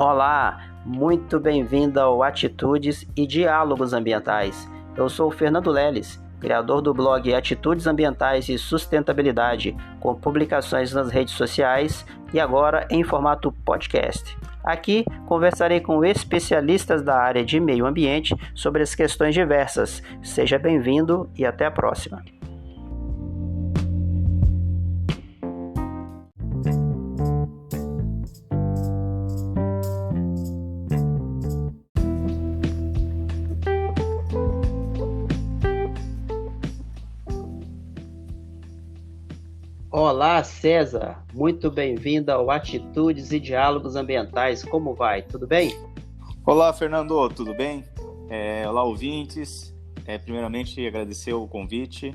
Olá, muito bem-vindo ao Atitudes e Diálogos Ambientais. Eu sou o Fernando Leles, criador do blog Atitudes Ambientais e Sustentabilidade, com publicações nas redes sociais e agora em formato podcast. Aqui conversarei com especialistas da área de meio ambiente sobre as questões diversas. Seja bem-vindo e até a próxima. Olá, César. Muito bem-vindo ao Atitudes e Diálogos Ambientais. Como vai? Tudo bem? Olá, Fernando. Tudo bem? Olá, ouvintes. Primeiramente, agradecer o convite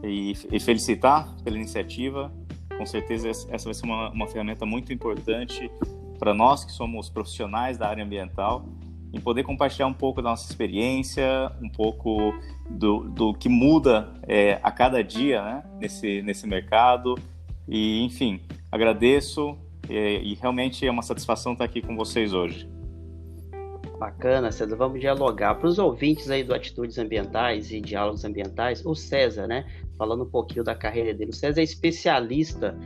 e felicitar pela iniciativa. Com certeza, essa vai ser uma ferramenta muito importante para nós que somos profissionais da área ambiental, em poder compartilhar um pouco da nossa experiência, um pouco do que muda a cada dia, né, nesse mercado. E, enfim, agradeço e realmente é uma satisfação estar aqui com vocês hoje. Bacana, César. Vamos dialogar. Para os ouvintes aí do Atitudes Ambientais e Diálogos Ambientais, o César, né, falando um pouquinho da carreira dele. O César é especialista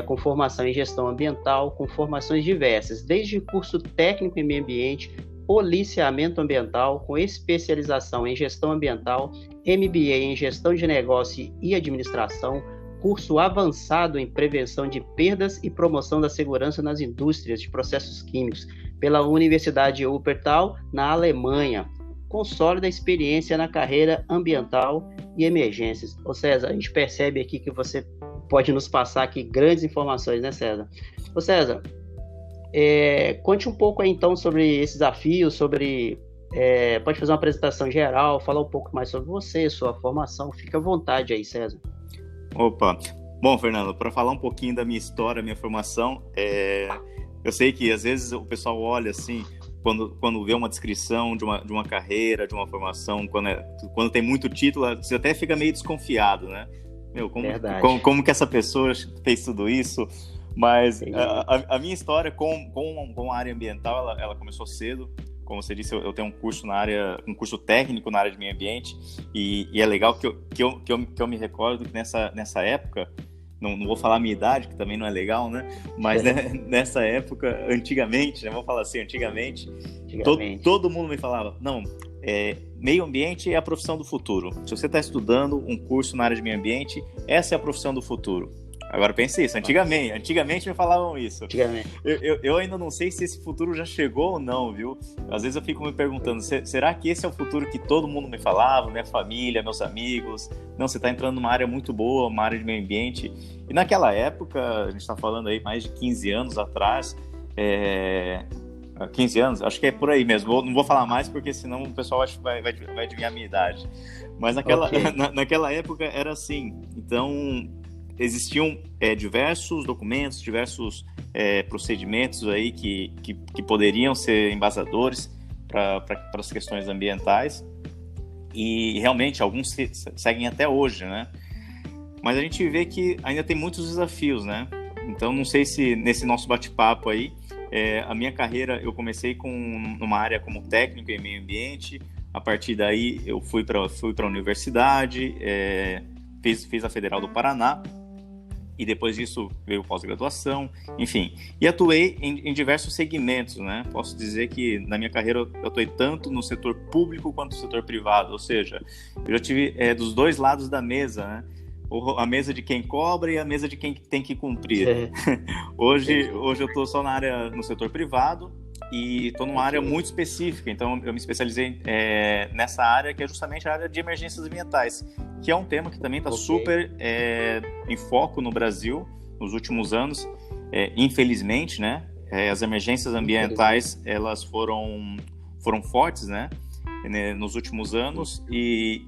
com formação em gestão ambiental, com formações diversas, desde curso técnico em meio ambiente, policiamento ambiental, com especialização em gestão ambiental, MBA em gestão de negócio e administração, curso avançado em prevenção de perdas e promoção da segurança nas indústrias de processos químicos, pela Universidade Wuppertal, na Alemanha, com sólida experiência na carreira ambiental e emergências. Ô César, a gente percebe aqui que você pode nos passar aqui grandes informações, né, César? Ô César, conte um pouco aí então sobre esses desafios, pode fazer uma apresentação geral, falar um pouco mais sobre você, sua formação, fica à vontade aí, César. Opa, bom, Fernando, para falar um pouquinho da minha história, minha formação, eu sei que às vezes o pessoal olha assim, quando vê uma descrição de uma carreira, de uma formação, quando tem muito título, você até fica meio desconfiado, né? Como que essa pessoa fez tudo isso? Mas a minha história com a área ambiental, ela começou cedo. Como você disse, eu tenho um curso técnico na área de meio ambiente, e é legal que eu me recordo que nessa época, não vou falar a minha idade, que também não é legal, né? Mas nessa época, antigamente, né? Vamos falar assim, antigamente. Todo mundo me falava, não, meio ambiente é a profissão do futuro. Se você está estudando um curso na área de meio ambiente, essa é a profissão do futuro. Agora pense isso, antigamente me falavam isso. Eu ainda não sei se esse futuro já chegou ou não, viu? Às vezes eu fico me perguntando, será que esse é o futuro que todo mundo me falava, minha família, meus amigos? Não, você está entrando numa área muito boa, uma área de meio ambiente. E naquela época, a gente está falando aí mais de 15 anos atrás, 15 anos, acho que é por aí mesmo. Não vou falar mais porque senão o pessoal vai adivinhar a minha idade. Mas naquela época era assim, então existiam diversos documentos, diversos procedimentos aí que poderiam ser embasadores para as questões ambientais, e realmente alguns seguem até hoje, né? Mas a gente vê que ainda tem muitos desafios, né? Então não sei se nesse nosso bate-papo aí, a minha carreira eu comecei numa área como técnico em meio ambiente. A partir daí eu fui para a universidade, fiz a Federal do Paraná, e depois disso veio pós-graduação, enfim. E atuei em diversos segmentos, né? Posso dizer que na minha carreira eu atuei tanto no setor público quanto no setor privado, ou seja, eu já tive dos dois lados da mesa, né? A mesa de quem cobra e a mesa de quem tem que cumprir. Hoje eu estou só no setor privado, e estou numa área muito específica, então eu me especializei nessa área, que é justamente a área de emergências ambientais, que é um tema que também está super em foco no Brasil nos últimos anos, infelizmente, né? As emergências ambientais, elas foram fortes, né? Nos últimos anos, e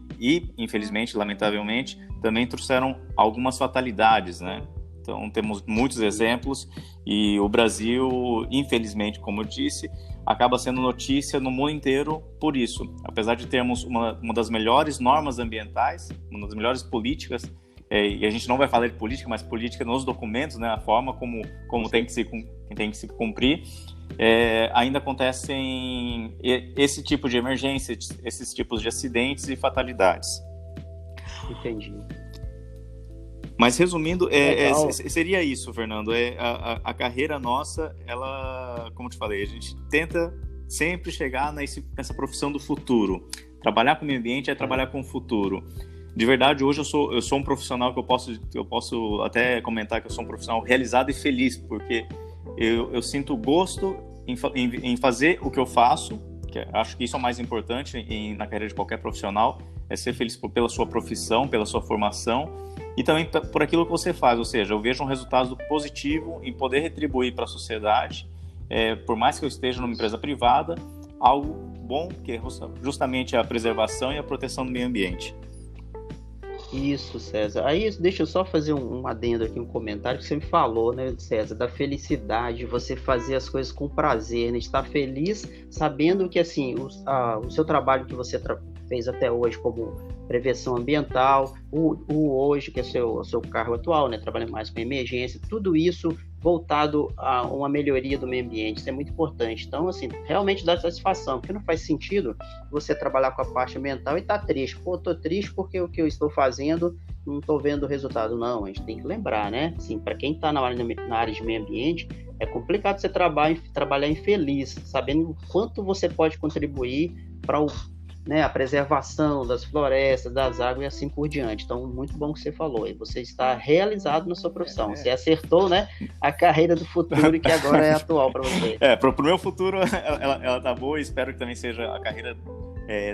infelizmente, lamentavelmente, também trouxeram algumas fatalidades, né? Então, temos muitos exemplos, e o Brasil, infelizmente, como eu disse, acaba sendo notícia no mundo inteiro por isso. Apesar de termos uma das melhores normas ambientais, uma das melhores políticas, e a gente não vai falar de política, mas política nos documentos, né, a forma como tem que se cumprir, ainda acontecem esse tipo de emergência, esses tipos de acidentes e fatalidades. Entendi. Mas resumindo, seria isso, Fernando. A carreira nossa, ela, como te falei, a gente tenta sempre chegar nessa profissão do futuro. Trabalhar com o meio ambiente é trabalhar com o futuro. De verdade, hoje eu sou um profissional que eu posso até comentar que eu sou um profissional realizado e feliz, porque eu sinto gosto em fazer o que eu faço, que acho que isso é o mais importante na carreira de qualquer profissional, é ser feliz pela sua profissão, pela sua formação e também por aquilo que você faz, ou seja, eu vejo um resultado positivo em poder retribuir para a sociedade, por mais que eu esteja numa empresa privada, algo bom, que é justamente a preservação e a proteção do meio ambiente. Isso, César. Aí, deixa eu só fazer um adendo aqui, um comentário que você me falou, né, César, da felicidade, você fazer as coisas com prazer, né, estar feliz sabendo que, assim, o seu trabalho que você fez até hoje como prevenção ambiental, hoje, que é o seu cargo atual, né, trabalha mais com emergência, tudo isso voltado a uma melhoria do meio ambiente, isso é muito importante. Então, assim, realmente dá satisfação, porque não faz sentido você trabalhar com a parte ambiental e tá triste. Pô, tô triste porque o que eu estou fazendo não estou vendo o resultado. Não, a gente tem que lembrar, né? Assim, para quem está na área de meio ambiente, é complicado você trabalhar infeliz, sabendo o quanto você pode contribuir para a preservação das florestas, das águas e assim por diante. Então, muito bom que você falou. E você está realizado na sua profissão. Você acertou, né, a carreira do futuro que agora é atual para você. Para o meu futuro, ela tá boa e espero que também seja a carreira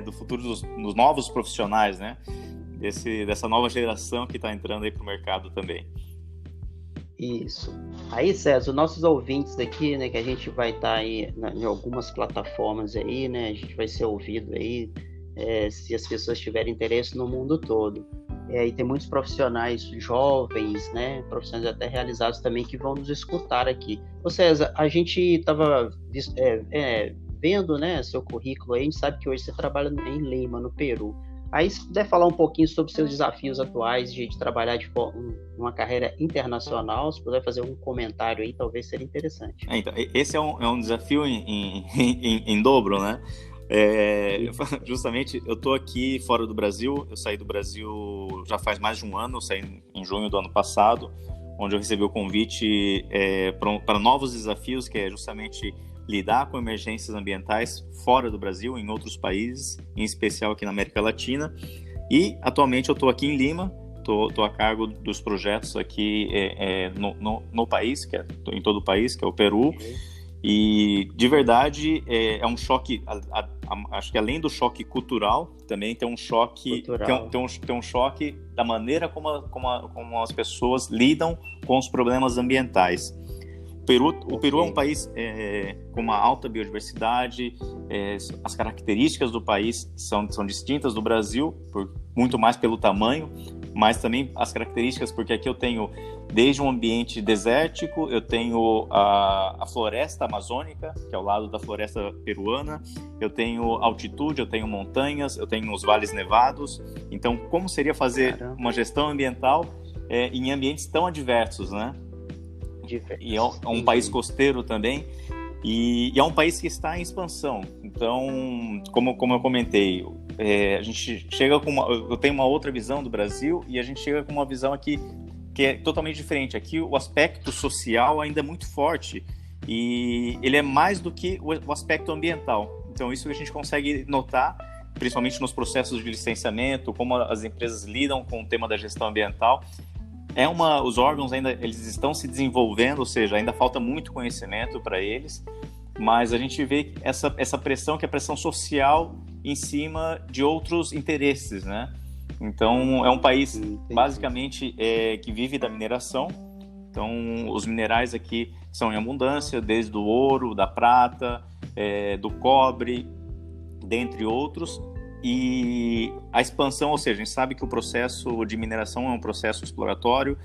do futuro dos novos profissionais, né? Dessa nova geração que está entrando aí para o mercado também. Isso. Aí, César, os nossos ouvintes aqui, né, que a gente vai estar aí em algumas plataformas aí, né, a gente vai ser ouvido aí, se as pessoas tiverem interesse no mundo todo. E tem muitos profissionais jovens, né, profissionais até realizados também que vão nos escutar aqui. Ô, César, a gente estava vendo, né, seu currículo aí, a gente sabe que hoje você trabalha em Lima, no Peru. Aí, se puder falar um pouquinho sobre seus desafios atuais de trabalhar de uma carreira internacional, se puder fazer um comentário aí, talvez seria interessante. Então, esse é um desafio em dobro, né? Justamente, eu estou aqui fora do Brasil, eu saí do Brasil já faz mais de um ano, eu saí em junho do ano passado, onde eu recebi o convite para novos desafios, que é justamente lidar com emergências ambientais fora do Brasil, em outros países, em especial aqui na América Latina. E, atualmente, eu estou aqui em Lima, estou a cargo dos projetos aqui no país, em todo o país, que é o Peru. E, de verdade, é um choque, acho que além do choque cultural, também tem um choque, tem um choque da maneira como as pessoas lidam com os problemas ambientais. O Peru é um país com uma alta biodiversidade, as características do país são distintas do Brasil, muito mais pelo tamanho, mas também as características, porque aqui eu tenho desde um ambiente desértico, eu tenho a floresta amazônica, que é ao lado da floresta peruana, eu tenho altitude, eu tenho montanhas, eu tenho os vales nevados. Então, como seria fazer uma gestão ambiental em ambientes tão adversos, né? E é um país costeiro também, e é um país que está em expansão. Então, como eu comentei, a gente chega eu tenho uma outra visão do Brasil, e a gente chega com uma visão aqui que é totalmente diferente. Aqui o aspecto social ainda é muito forte, e ele é mais do que o aspecto ambiental. Então, isso a gente consegue notar, principalmente nos processos de licenciamento, como as empresas lidam com o tema da gestão ambiental. Os órgãos ainda eles estão se desenvolvendo, ou seja, ainda falta muito conhecimento para eles, mas a gente vê essa pressão, que é a pressão social em cima de outros interesses, né? Então, é um país, basicamente, que vive da mineração. Então, os minerais aqui são em abundância, desde o ouro, da prata, do cobre, dentre outros. E a expansão, ou seja, a gente sabe que o processo de mineração é um processo exploratório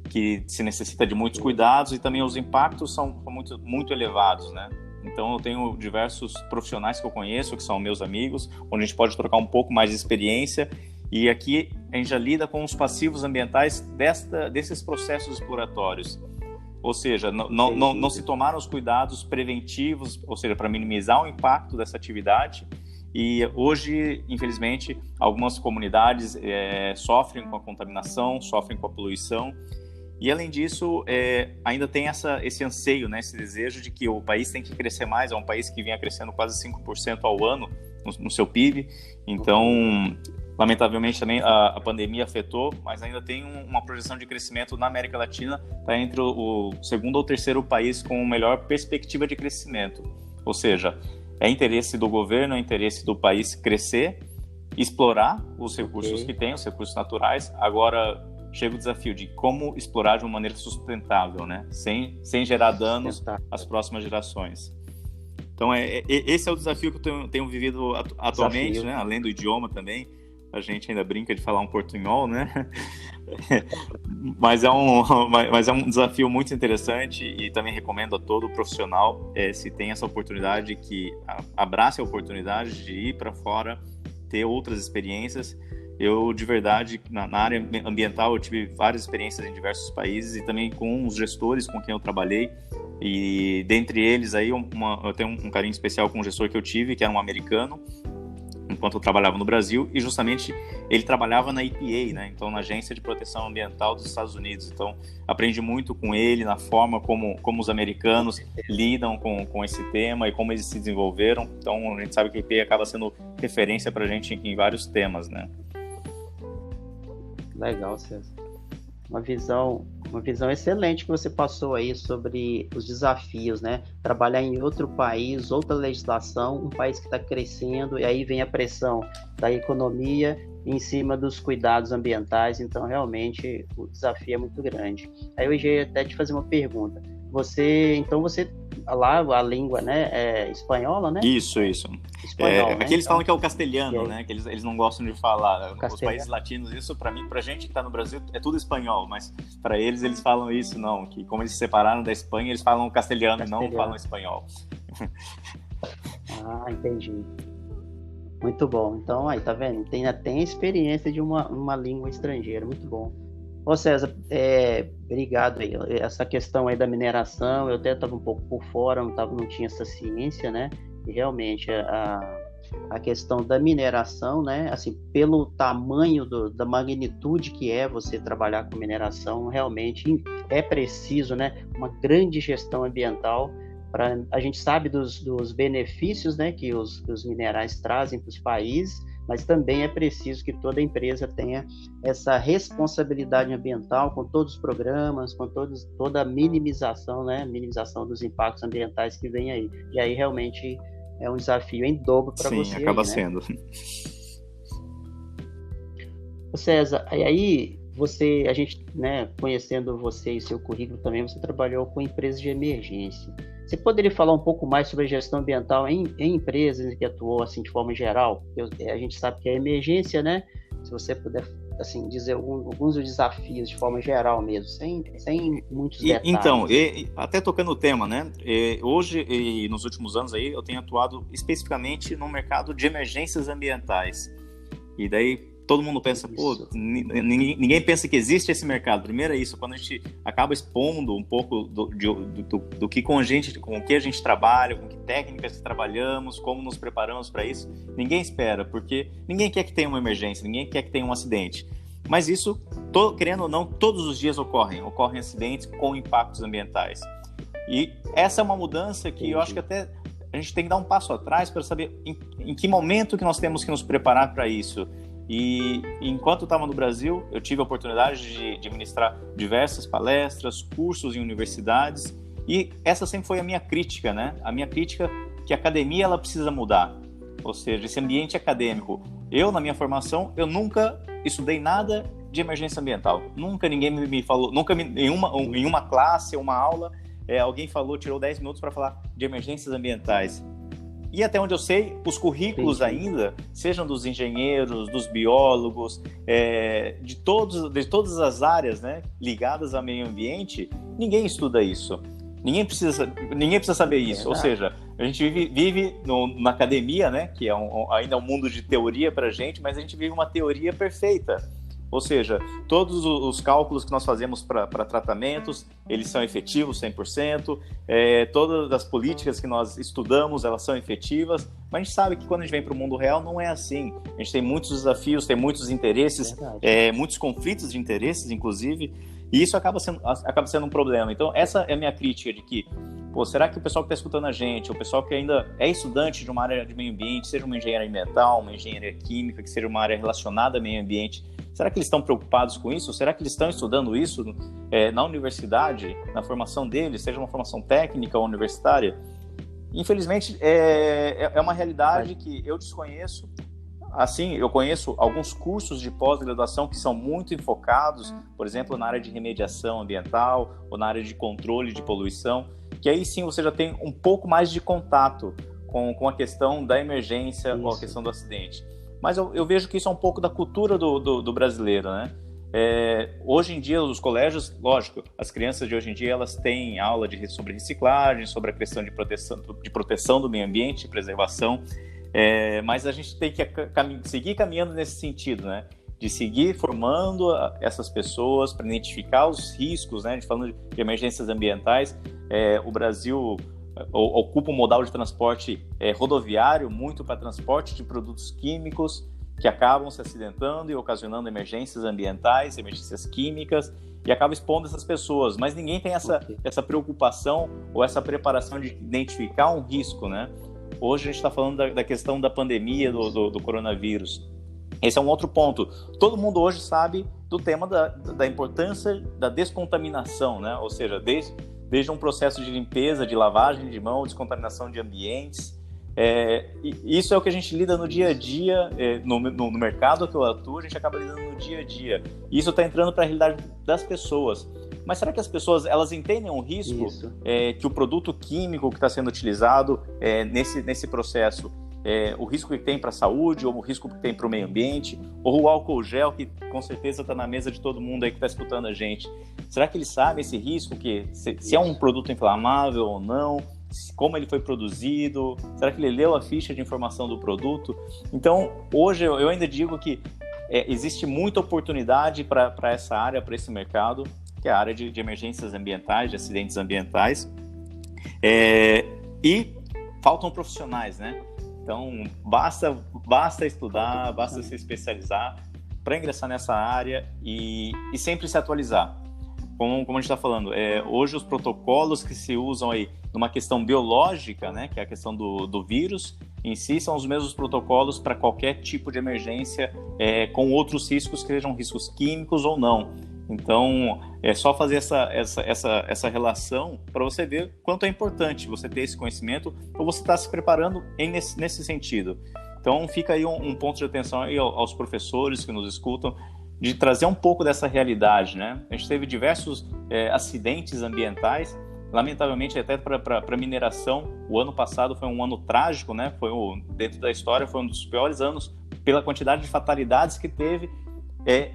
que se necessita de muitos cuidados, e também os impactos são muito, muito elevados, né? Então eu tenho diversos profissionais que eu conheço, que são meus amigos, onde a gente pode trocar um pouco mais de experiência, e aqui a gente já lida com os passivos ambientais desses processos exploratórios. Ou seja, não se tomaram os cuidados preventivos, ou seja, para minimizar o impacto dessa atividade. E hoje, infelizmente, algumas comunidades sofrem com a contaminação, sofrem com a poluição. E, além disso, ainda tem esse anseio, né, esse desejo de que o país tem que crescer mais. É um país que vinha crescendo quase 5% ao ano no seu PIB. Então, lamentavelmente, também a pandemia afetou, mas ainda tem uma projeção de crescimento na América Latina, está entre o segundo ou terceiro país com melhor perspectiva de crescimento. Ou seja, é interesse do governo, é interesse do país crescer, explorar os recursos que tem, os recursos naturais. Agora, chega o desafio de como explorar de uma maneira sustentável, né? Sem gerar danos às próximas gerações. Então, esse é o desafio que eu tenho vivido atualmente, né? Além do idioma também. A gente ainda brinca de falar um portunhol, né? mas é um desafio muito interessante e também recomendo a todo profissional, se tem essa oportunidade, que abrace a oportunidade de ir para fora, ter outras experiências. Eu, de verdade, na área ambiental, eu tive várias experiências em diversos países e também com os gestores com quem eu trabalhei. E dentre eles, aí, eu tenho um carinho especial com um gestor que eu tive, que era um americano, enquanto eu trabalhava no Brasil, e justamente ele trabalhava na EPA, né? Então, na Agência de Proteção Ambiental dos Estados Unidos. Então, aprendi muito com ele, na forma como os americanos lidam com esse tema e como eles se desenvolveram. Então, a gente sabe que a EPA acaba sendo referência para a gente em vários temas, né? Legal, César. Uma visão excelente que você passou aí sobre os desafios, né? Trabalhar em outro país, outra legislação, um país que está crescendo, e aí vem a pressão da economia em cima dos cuidados ambientais. Então, realmente, o desafio é muito grande. Aí eu ia até te fazer uma pergunta. Você lá a língua, né, é espanhola, né? Isso. Espanhol, né? Aqui eles falam que é o castelhano, né? Que eles não gostam de falar. Os países latinos, isso pra gente que está no Brasil é tudo espanhol, mas para eles falam isso, não. Que como eles se separaram da Espanha, eles falam castelhano e não falam espanhol. Ah, entendi. Muito bom. Então, aí, tá vendo? Tem até a experiência de uma língua estrangeira. Muito bom. Ô César, obrigado aí. Essa questão aí da mineração, eu até estava um pouco por fora, não tinha essa ciência, né? E realmente a questão da mineração, né? Assim, pelo tamanho da magnitude que é você trabalhar com mineração, realmente é preciso, né? Uma grande gestão ambiental. A gente sabe dos benefícios, né? Que os minerais trazem para os países, mas também é preciso que toda empresa tenha essa responsabilidade ambiental com todos os programas, com toda a minimização, né? Minimização dos impactos ambientais que vem aí. E aí realmente é um desafio em dobro para você. Sim, acaba aí, né? sendo. César, e aí a gente, né, conhecendo você e seu currículo também, você trabalhou com empresas de emergência. Você poderia falar um pouco mais sobre a gestão ambiental em empresas que atuou assim de forma geral? A gente sabe que é emergência, né? Se você puder assim dizer alguns dos desafios de forma geral mesmo, sem muitos detalhes. Então, até tocando o tema, né? Hoje e nos últimos anos aí eu tenho atuado especificamente no mercado de emergências ambientais. E daí todo mundo pensa, ninguém pensa que existe esse mercado. Primeiro é isso, quando a gente acaba expondo um pouco do que com o que a gente trabalha, com que técnicas que trabalhamos, como nos preparamos para isso, ninguém espera, porque ninguém quer que tenha uma emergência, ninguém quer que tenha um acidente. Mas isso, querendo ou não, todos os dias ocorrem acidentes com impactos ambientais. E essa é uma mudança que eu acho que até a gente tem que dar um passo atrás para saber em que momento que nós temos que nos preparar para isso. E enquanto eu estava no Brasil, eu tive a oportunidade de ministrar diversas palestras, cursos em universidades, e essa sempre foi a minha crítica, né? A minha crítica que a academia ela precisa mudar, ou seja, esse ambiente acadêmico. Eu, na minha formação, eu nunca estudei nada de emergência ambiental. Nunca ninguém me falou, em uma classe, uma aula, alguém tirou 10 minutos para falar de emergências ambientais. E até onde eu sei, os currículos ainda, sejam dos engenheiros, dos biólogos, de todas as áreas, né, ligadas ao meio ambiente, ninguém estuda isso. Ninguém precisa saber isso. Ou seja, a gente vive na academia, né, que ainda é um mundo de teoria para a gente, mas a gente vive uma teoria perfeita. Ou seja, todos os cálculos que nós fazemos para tratamentos, eles são efetivos 100%, todas as políticas que nós estudamos, elas são efetivas, mas a gente sabe que quando a gente vem para o mundo real, não é assim. A gente tem muitos desafios, tem muitos interesses, muitos conflitos de interesses, inclusive, e isso acaba sendo um problema. Então, essa é a minha crítica de que, será que o pessoal que está escutando a gente, o pessoal que ainda é estudante de uma área de meio ambiente, seja uma engenharia ambiental, uma engenharia química, que seja uma área relacionada ao meio ambiente, será que eles estão preocupados com isso? Será que eles estão estudando isso na universidade, na formação deles, seja uma formação técnica ou universitária? Infelizmente, é uma realidade que eu desconheço. Assim, eu conheço alguns cursos de pós-graduação que são muito enfocados, por exemplo, na área de remediação ambiental ou na área de controle de poluição, que aí sim você já tem um pouco mais de contato com a questão da emergência ou a questão do acidente. Mas eu vejo que isso é um pouco da cultura do brasileiro, né? Hoje em dia, os colégios, lógico, as crianças de hoje em dia, elas têm aula sobre reciclagem, sobre a questão de proteção do meio ambiente, de preservação, mas a gente tem que seguir caminhando nesse sentido, né? De seguir formando essas pessoas para identificar os riscos, né? Falando de emergências ambientais, o Brasil ocupa um modal de transporte rodoviário muito para transporte de produtos químicos que acabam se acidentando e ocasionando emergências ambientais, emergências químicas, e acaba expondo essas pessoas. Mas ninguém tem essa preocupação ou essa preparação de identificar um risco, né? Hoje a gente está falando da questão da pandemia do coronavírus. Esse é um outro ponto. Todo mundo hoje sabe do tema da importância da descontaminação, né? Ou seja, desde um processo de limpeza, de lavagem de mão, descontaminação de ambientes. Isso é o que a gente lida no dia a dia, no mercado que eu atuo, a gente acaba lidando no dia a dia. E isso está entrando para a realidade das pessoas. Mas será que as pessoas elas entendem o risco que o produto químico que está sendo utilizado nesse processo, o risco que tem para a saúde, ou o risco que tem para o meio ambiente, ou o álcool gel, que com certeza está na mesa de todo mundo aí que está escutando a gente? Será que eles sabem esse risco, se é um produto inflamável ou não, como ele foi produzido? Será que ele leu a ficha de informação do produto? Então, hoje eu ainda digo que existe muita oportunidade para essa área, para esse mercado, que é a área de emergências ambientais, de acidentes ambientais, e faltam profissionais, né? Então, basta estudar, basta se especializar para ingressar nessa área e sempre se atualizar. Como a gente está falando, hoje os protocolos que se usam aí numa questão biológica, né, que é a questão do vírus em si, são os mesmos protocolos para qualquer tipo de emergência, com outros riscos, que sejam riscos químicos ou não. Então, é só fazer essa relação para você ver quanto é importante você ter esse conhecimento ou você está se preparando nesse sentido. Então, fica aí um ponto de atenção aí aos professores que nos escutam, de trazer um pouco dessa realidade, né? A gente teve diversos acidentes ambientais, lamentavelmente até para mineração. O ano passado foi um ano trágico, né? Dentro da história foi um dos piores anos pela quantidade de fatalidades que teve,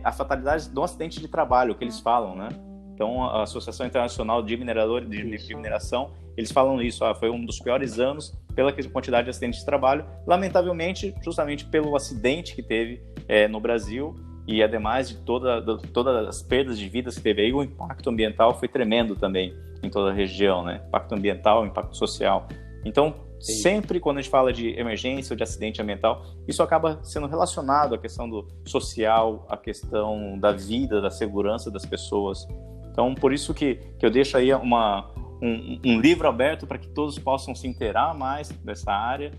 a fatalidade do acidente de trabalho, que eles falam, né? Então, a Associação Internacional de Mineradores de Mineração, eles falam isso, foi um dos piores anos pela quantidade de acidentes de trabalho, lamentavelmente, justamente pelo acidente que teve no Brasil. E ademais de todas as perdas de vidas que teve aí, o impacto ambiental foi tremendo também em toda a região, né? Impacto ambiental, impacto social. Então, sempre quando a gente fala de emergência ou de acidente ambiental, isso acaba sendo relacionado à questão do social, à questão da vida, da segurança das pessoas. Então, por isso que eu deixo aí um livro aberto para que todos possam se inteirar mais dessa área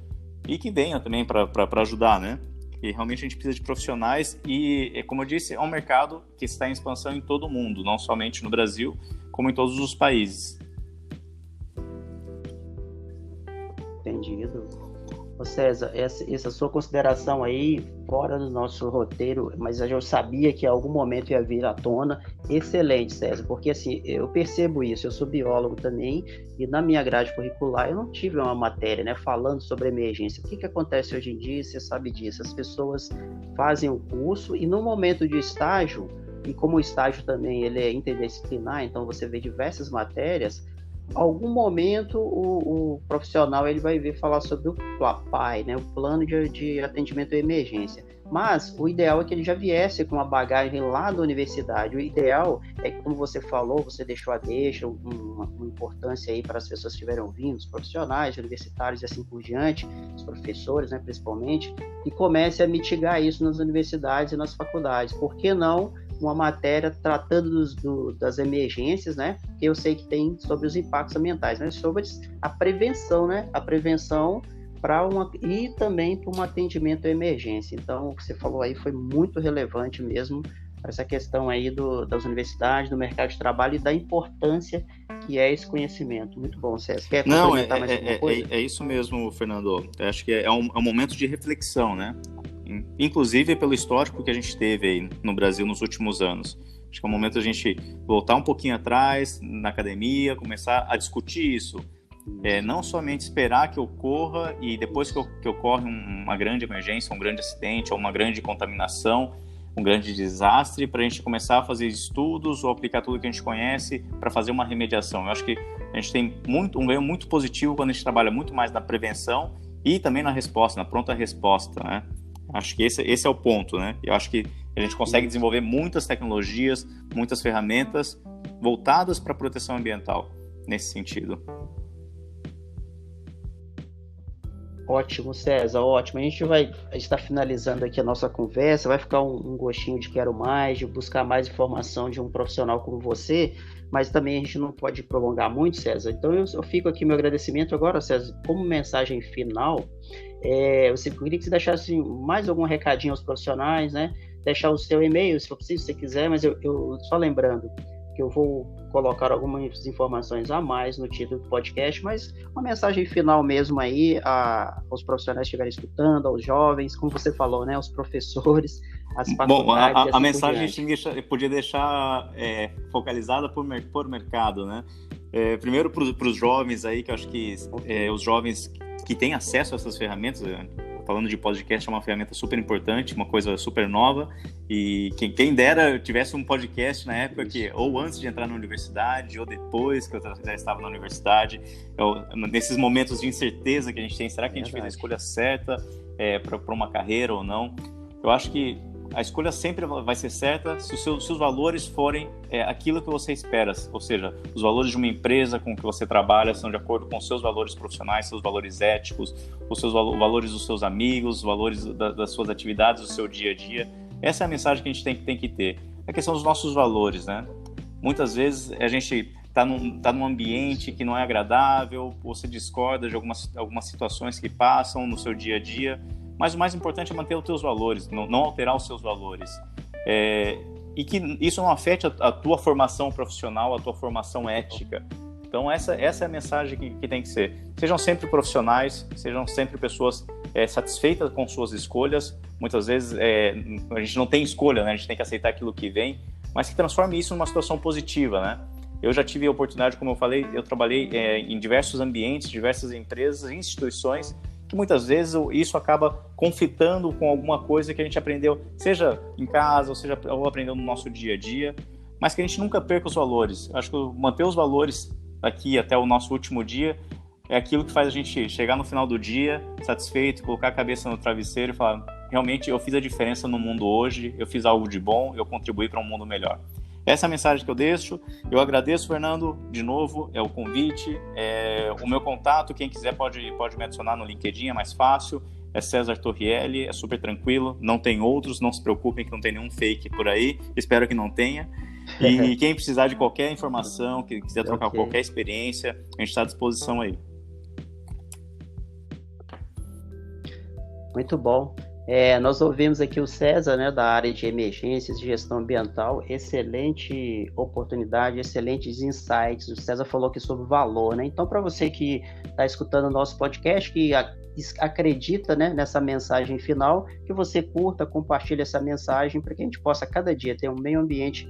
e que venham também para ajudar, né? E realmente a gente precisa de profissionais e, como eu disse, é um mercado que está em expansão em todo o mundo, não somente no Brasil, como em todos os países. Entendido. Ô César, essa sua consideração aí, fora do nosso roteiro, mas eu sabia que em algum momento ia vir à tona. Excelente, César, porque assim, eu percebo isso, eu sou biólogo também, e na minha grade curricular eu não tive uma matéria, né, falando sobre emergência. O que acontece hoje em dia, você sabe disso, as pessoas fazem o curso e no momento de estágio, e como o estágio também ele é interdisciplinar, então você vê diversas matérias, algum momento o profissional ele vai vir falar sobre o PLAPAI, né, o plano de atendimento à emergência, mas o ideal é que ele já viesse com uma bagagem lá da universidade. O ideal é que, como você falou, você deixou a deixa, uma importância aí para as pessoas que estiverem ouvindo, os profissionais, universitários e assim por diante, os professores, né, principalmente, e comece a mitigar isso nas universidades e nas faculdades. Por que não uma matéria tratando das emergências, né? Que eu sei que tem sobre os impactos ambientais, mas sobre a prevenção, né? A prevenção e também para um atendimento à emergência. Então, o que você falou aí foi muito relevante mesmo para essa questão aí das universidades, do mercado de trabalho e da importância que é esse conhecimento. Muito bom, César. Quer complementar mais alguma coisa? É isso mesmo, Fernando. Eu acho que é um momento de reflexão, né? Inclusive pelo histórico que a gente teve aí no Brasil nos últimos anos. Acho que é o momento de a gente voltar um pouquinho atrás na academia, começar a discutir isso. Não somente esperar que ocorra e depois que ocorre uma grande emergência, um grande acidente ou uma grande contaminação, um grande desastre, para a gente começar a fazer estudos ou aplicar tudo que a gente conhece para fazer uma remediação. Eu acho que a gente tem um ganho muito positivo quando a gente trabalha muito mais na prevenção e também na resposta, na pronta resposta, né? Acho que esse é o ponto, né? Eu acho que a gente consegue desenvolver muitas tecnologias, muitas ferramentas voltadas para a proteção ambiental, nesse sentido. Ótimo, César, ótimo. A gente está finalizando aqui a nossa conversa, vai ficar um gostinho de quero mais, de buscar mais informação de um profissional como você, mas também a gente não pode prolongar muito, César. Então eu fico aqui meu agradecimento agora, César, como mensagem final. Eu queria que você deixasse mais algum recadinho aos profissionais, né? Deixar o seu e-mail, se for possível, se você quiser, mas eu só lembrando que eu vou colocar algumas informações a mais no título do podcast, mas uma mensagem final mesmo aí aos profissionais que estiverem escutando, aos jovens, como você falou, né? Aos professores, às faculdades. Bom, a mensagem a gente podia deixar focalizada por mercado, né? Primeiro para os jovens aí, que eu acho que os jovens que têm acesso a essas ferramentas, falando de podcast, é uma ferramenta super importante, uma coisa super nova, e quem dera eu tivesse um podcast na época ou antes de entrar na universidade, ou depois que eu já estava na universidade, nesses momentos de incerteza que a gente tem, será que a gente fez a escolha certa para uma carreira ou não? Eu acho que a escolha sempre vai ser certa se os valores forem aquilo que você espera, ou seja, os valores de uma empresa com que você trabalha são de acordo com os seus valores profissionais, seus valores éticos, os valores dos seus amigos, os valores das suas atividades, do seu dia a dia. Essa é a mensagem que a gente tem que ter. É a questão dos nossos valores, né? Muitas vezes a gente tá num ambiente que não é agradável, você discorda de algumas situações que passam no seu dia a dia, mas o mais importante é manter os teus valores, não alterar os seus valores. E que isso não afete a tua formação profissional, a tua formação ética. Então essa é a mensagem que tem que ser. Sejam sempre profissionais, sejam sempre pessoas satisfeitas com suas escolhas. Muitas vezes a gente não tem escolha, né? A gente tem que aceitar aquilo que vem, mas que transforme isso numa situação positiva, né? Eu já tive a oportunidade, como eu falei, eu trabalhei em diversos ambientes, diversas empresas, instituições, que muitas vezes isso acaba conflitando com alguma coisa que a gente aprendeu, seja em casa, ou aprendeu no nosso dia a dia, mas que a gente nunca perca os valores. Acho que manter os valores daqui até o nosso último dia é aquilo que faz a gente chegar no final do dia satisfeito, colocar a cabeça no travesseiro e falar, realmente eu fiz a diferença no mundo hoje, eu fiz algo de bom, eu contribuí para um mundo melhor. Essa é a mensagem que eu deixo. Eu agradeço, Fernando, de novo, o convite. O meu contato, quem quiser pode me adicionar no LinkedIn, é mais fácil. É César Torrielli, é super tranquilo, não tem outros, não se preocupem que não tem nenhum fake por aí, espero que não tenha. E quem precisar de qualquer informação, que quiser trocar qualquer experiência, a gente está à disposição aí. Muito bom. Nós ouvimos aqui o César, né, da área de emergências e gestão ambiental, excelente oportunidade, excelentes insights. O César falou aqui sobre valor, né? Então, para você que está escutando o nosso podcast, que acredita, né, nessa mensagem final, que você curta, compartilhe essa mensagem para que a gente possa cada dia ter um meio ambiente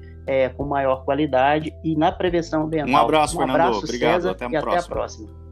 com maior qualidade e na prevenção ambiental. Um abraço, Fernando. Obrigado, César, até a próxima.